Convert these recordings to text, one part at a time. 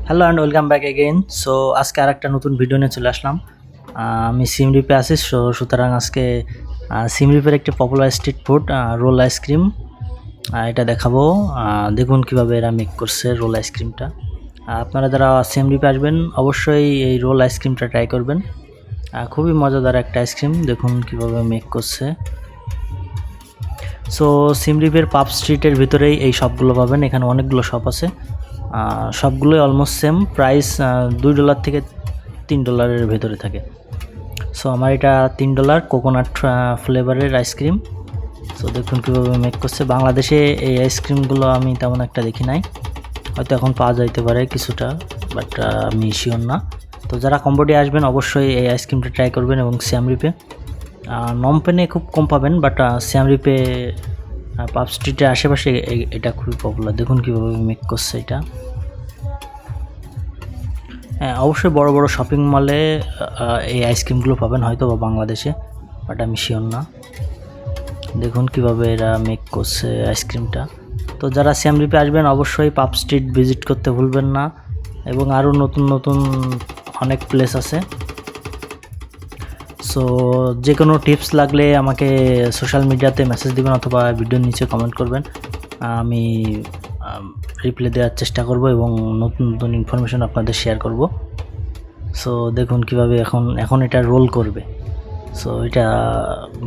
Hello and welcome back again. So আজকে আরেকটা নতুন ভিডিও নিয়ে চলে আসলাম। আমি সিম রিপে আছি। সুতরাং আজকে সিম রিপের একটি popular street food role ice cream এটা দেখাবো। দেখুন কীভাবে এরা মেক করছে রোল আইসক্রিমটা। আপনারা যারা সিম রিপে আসবেন অবশ্যই এই রোল আইসক্রিমটা ট্রাই করবেন। খুবই মজাদার একটা আইসক্রিম, দেখুন কীভাবে মেক করছে। সো সিম রিপের পাব স্ট্রিটের ভিতরেই এই শপগুলো পাবেন। এখানে অনেকগুলো শপ আছে, সবগুলোই অলমোস্ট সেম প্রাইস। $2 থেকে $3 ভেতরে থাকে। সো আমার এটা $3 কোকোনাট ফ্লেভারের আইসক্রিম। সো দেখুন কীভাবে মেক করছে। বাংলাদেশে এই আইসক্রিমগুলো আমি তেমন একটা দেখি নাই, হয়তো এখন পাওয়া যাইতে পারে কিছুটা, বাট আমি শিওর না। তো যারা কম্বোডিয়া আসবেন অবশ্যই এই আইসক্রিমটা ট্রাই করবেন। এবং সিয়াম রিপে নমপেনে খুব কম পাবেন, বাট সিয়াম রিপে পাব স্ট্রিটের আশেপাশে এটা খুবই পপুলার। দেখুন কীভাবে মেক করছে এটা। হ্যাঁ, অবশ্যই বড় বড় শপিং মলে এই আইসক্রিমগুলো পাবেন হয়তো বা বাংলাদেশে, বাট আমি শিওর না। দেখুন কিভাবে এরা মেক করছে আইসক্রিমটা। তো যারা সিয়াম রিপে আসবেন অবশ্যই পাব স্ট্রিট ভিজিট করতে ভুলবেন না। এবং আরও নতুন নতুন অনেক প্লেস আছে। সো যে কোনো টিপস লাগলে আমাকে সোশ্যাল মিডিয়াতে মেসেজ দিবেন অথবা ভিডিওর নিচে কমেন্ট করবেন। আমি রিপ্লাই দেওয়ার চেষ্টা করব এবং নতুন নতুন ইনফরমেশন আপনাদের শেয়ার করব। সো দেখুন কিভাবে এখন এটা রোল করবে। সো এটা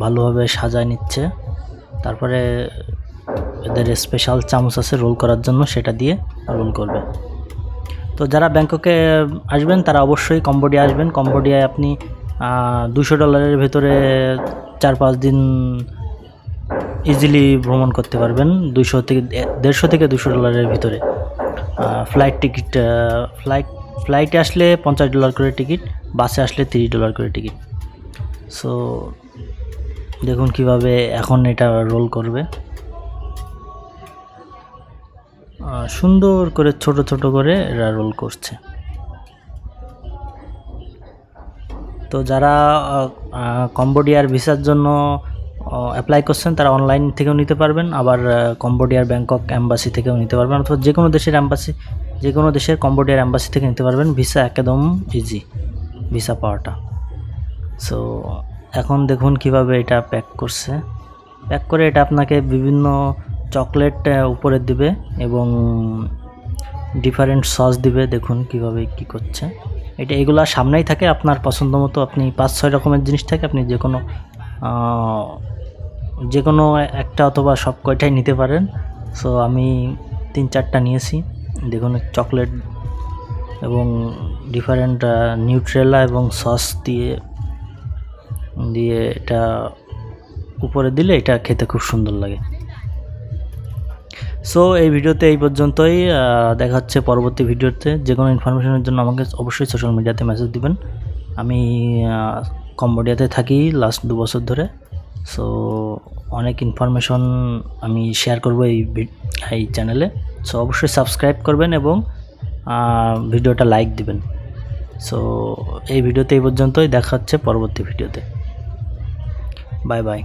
ভালোভাবে সাজায় নিচ্ছে, তারপরে এদের স্পেশাল চামচ আছে রোল করার জন্য, সেটা দিয়ে রোল করবে। তো যারা ব্যাংককে আসবেন তারা অবশ্যই কম্বোডিয়া আসবেন। কম্বোডিয়ায় আপনি $200 ভেতরে 4-5 দিন ইজিলি ভ্রমণ করতে পারবেন। $150 থেকে $200 ভিতরে। ফ্লাইট টিকিট, ফ্লাইটে আসলে $50 করে টিকিট, বাসে আসলে $30 করে টিকিট। সো দেখুন কিভাবে এখন এটা রোল করবে। সুন্দর করে ছোট ছোট করে এরা রোল করছে। তো যারা কম্বোডিয়ার ভিসার জন্য অ্যাপ্লাই করছেন তারা অনলাইন থেকেও নিতে পারবেন, আবার কম্বোডিয়ার ব্যাংকক অ্যাম্বাসি থেকেও নিতে পারবেন, অথবা যে কোনো দেশের কম্বোডিয়ার অ্যাম্বাসি থেকে নিতে পারবেন। ভিসা একদম ইজি ভিসা পাওয়াটা। সো এখন দেখুন কিভাবে এটা প্যাক করছে। প্যাক করে এটা আপনাকে বিভিন্ন চকলেট উপরে দিবে এবং ডিফারেন্ট সস দিবে। দেখুন কিভাবে কি করছে। এগুলা সামনেই থাকে, আপনার পছন্দ মতো আপনি 5-6 রকমের জিনিস থাকে, আপনি যে কোনো একটা অথবা সব কয়টাই নিতে পারেন। সো আমি 3-4টা নিয়েছি। দেখুন চকলেট এবং ডিফারেন্ট নিউট্রেলা এবং সস দিয়ে এটা উপরে দিলে এটা খেতে খুব সুন্দর লাগে। সো এই ভিডিওতে এই পর্যন্তই। দেখা হচ্ছে পরবর্তী ভিডিওতে। যে কোনো ইনফরমেশনের জন্য আমাকে অবশ্যই সোশ্যাল মিডিয়াতে মেসেজ দিবেন। আমি কম্বোডিয়াতে থাকি লাস্ট 2 বছর ধরে। সো অনেক ইনফরমেশন আমি শেয়ার করব এই চ্যানেলে। সো অবশ্যই সাবস্ক্রাইব করবেন এবং ভিডিওটা লাইক দিবেন। সো এই ভিডিওতে এই পর্যন্তই। দেখা হচ্ছে পরবর্তী ভিডিওতে। Bye bye.